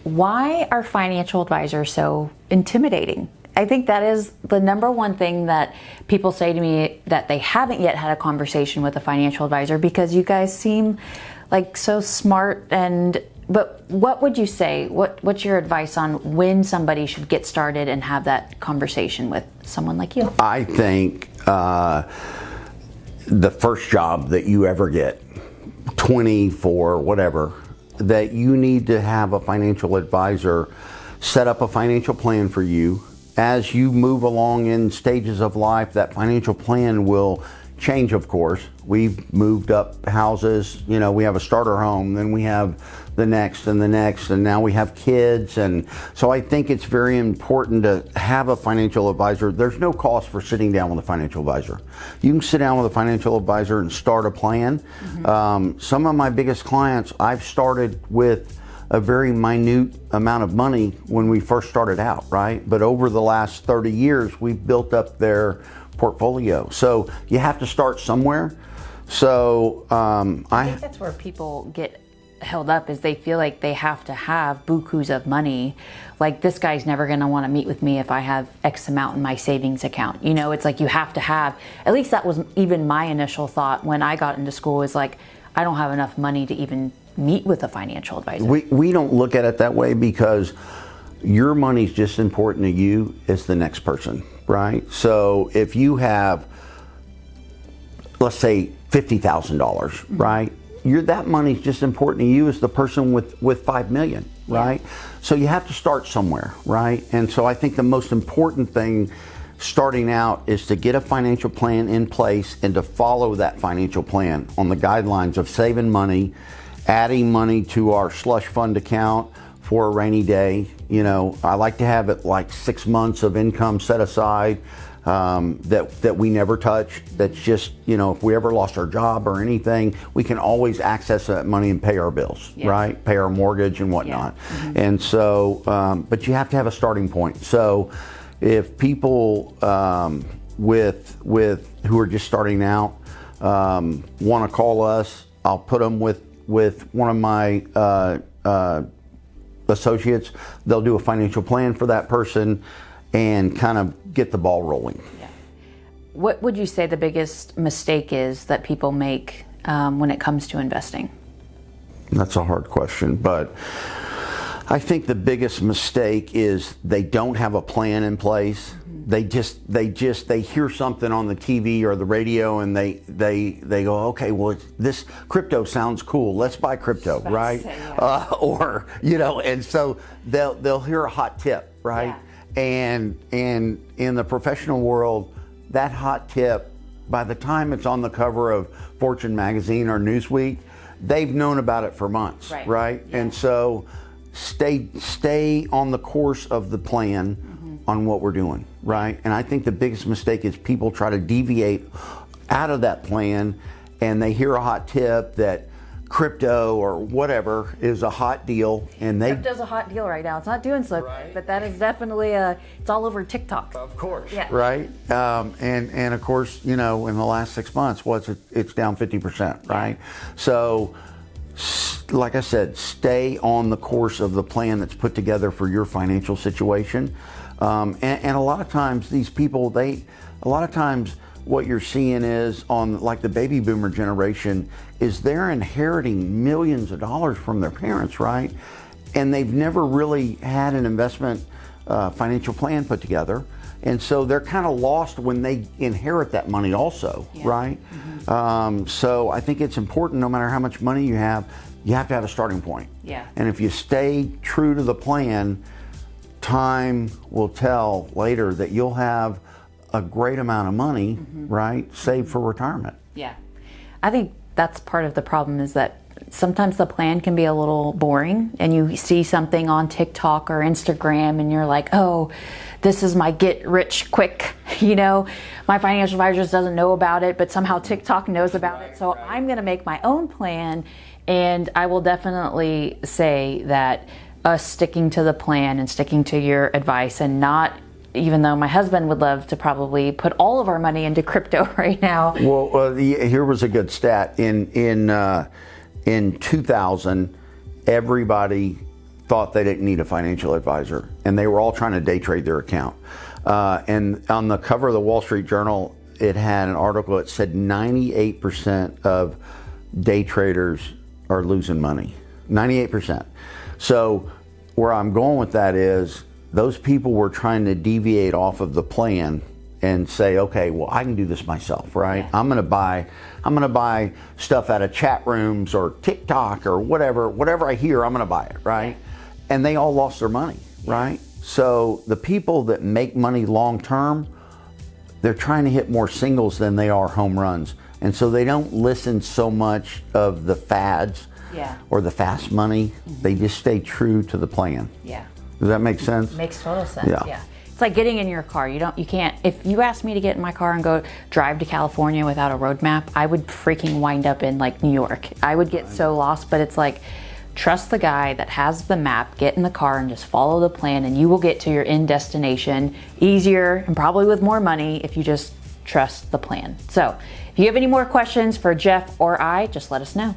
why are financial advisors so intimidating? I think that is the number one thing that people say to me, that they haven't yet had a conversation with a financial advisor, because you guys seem like so smart. But what would you say? What's your advice on when somebody should get started and have that conversation with someone like you? I think the first job that you ever get, 24, whatever, that you need to have a financial advisor set up a financial plan for you. As you move along in stages of life, that financial plan will change, of course. We've moved up houses, we have a starter home, then we have the next, and now we have kids. And so I think it's very important to have a financial advisor. There's no cost for sitting down with a financial advisor. You can sit down with a financial advisor and start a plan. Some of my biggest clients, I've started with a very minute amount of money when we first started out, right? But over the last 30 years, we've built up their portfolio. So you have to start somewhere. So I think that's where people get held up, is they feel like they have to have bukus of money. Like, this guy's never going to want to meet with me if I have X amount in my savings account. It's like you have to have, at least that was even my initial thought when I got into school, is like, I don't have enough money to even meet with a financial advisor. We don't look at it that way, because your money's just as important to you as the next person, right? So if you have, let's say, $50,000, right? That money's just important to you as the person with $5 million, right? Yeah. So you have to start somewhere, right? And so I think the most important thing starting out is to get a financial plan in place and to follow that financial plan on the guidelines of saving money, adding money to our slush fund account for a rainy day. I like to have it like 6 months of income set aside that we never touch. That's just, if we ever lost our job or anything, we can always access that money and pay our bills, right? Pay our mortgage and whatnot. Yeah. And so, but you have to have a starting point. So if people with who are just starting out want to call us, I'll put them with one of my associates. They'll do a financial plan for that person and kind of get the ball rolling. Yeah. What would you say the biggest mistake is that people make when it comes to investing? That's a hard question, but I think the biggest mistake is they don't have a plan in place. They hear something on the TV or the radio, and they go, okay, well, this crypto sounds cool. Let's buy crypto, right? Say, yeah. And so they'll hear a hot tip, right? Yeah. And in the professional world, that hot tip, by the time it's on the cover of Fortune magazine or Newsweek, they've known about it for months, right? Yeah. And so stay on the course of the plan on what we're doing, right? And I think the biggest mistake is people try to deviate out of that plan, and they hear a hot tip that crypto or whatever is a hot deal, and crypto's a hot deal right now. It's not doing so good, but that is definitely it's all over TikTok. Of course, yeah. Right? And of course, in the last 6 months, it's down 50%, right? So, like I said, stay on the course of the plan that's put together for your financial situation. And a lot of times these people, what you're seeing is on like the baby boomer generation is they're inheriting millions of dollars from their parents, right? And they've never really had an investment financial plan put together. And so they're kind of lost when they inherit that money also, right? Mm-hmm. So I think it's important, no matter how much money you have to have a starting point. Yeah. And if you stay true to the plan, time will tell later that you'll have a great amount of money, right, saved for retirement. Yeah. I think that's part of the problem, is that sometimes the plan can be a little boring, and you see something on TikTok or Instagram and you're like, oh, this is my get rich quick, my financial advisor just doesn't know about it, but somehow TikTok knows about it. So I'm going to make my own plan. And I will definitely say that us sticking to the plan and sticking to your advice, and not, even though my husband would love to probably put all of our money into crypto right now. Well, here was a good stat. In 2000, everybody thought they didn't need a financial advisor, and they were all trying to day trade their account. And on the cover of the Wall Street Journal, it had an article that said 98% of day traders are losing money. 98%. So where I'm going with that is those people were trying to deviate off of the plan and say, okay, well, I can do this myself, right? Yeah. I'm gonna buy stuff out of chat rooms or TikTok or whatever I hear, I'm gonna buy it, right? And they all lost their money, right? So the people that make money long term, they're trying to hit more singles than they are home runs. And so they don't listen so much of the fads or the fast money. They just stay true to the plan. Yeah. Does that make sense? Makes total sense. Yeah. Yeah. It's like getting in your car. You can't, if you asked me to get in my car and go drive to California without a road map, I would freaking wind up in like New York. I would get so lost, but it's like, trust the guy that has the map, get in the car and just follow the plan, and you will get to your end destination easier and probably with more money if you just trust the plan. So if you have any more questions for Jeff or I, just let us know.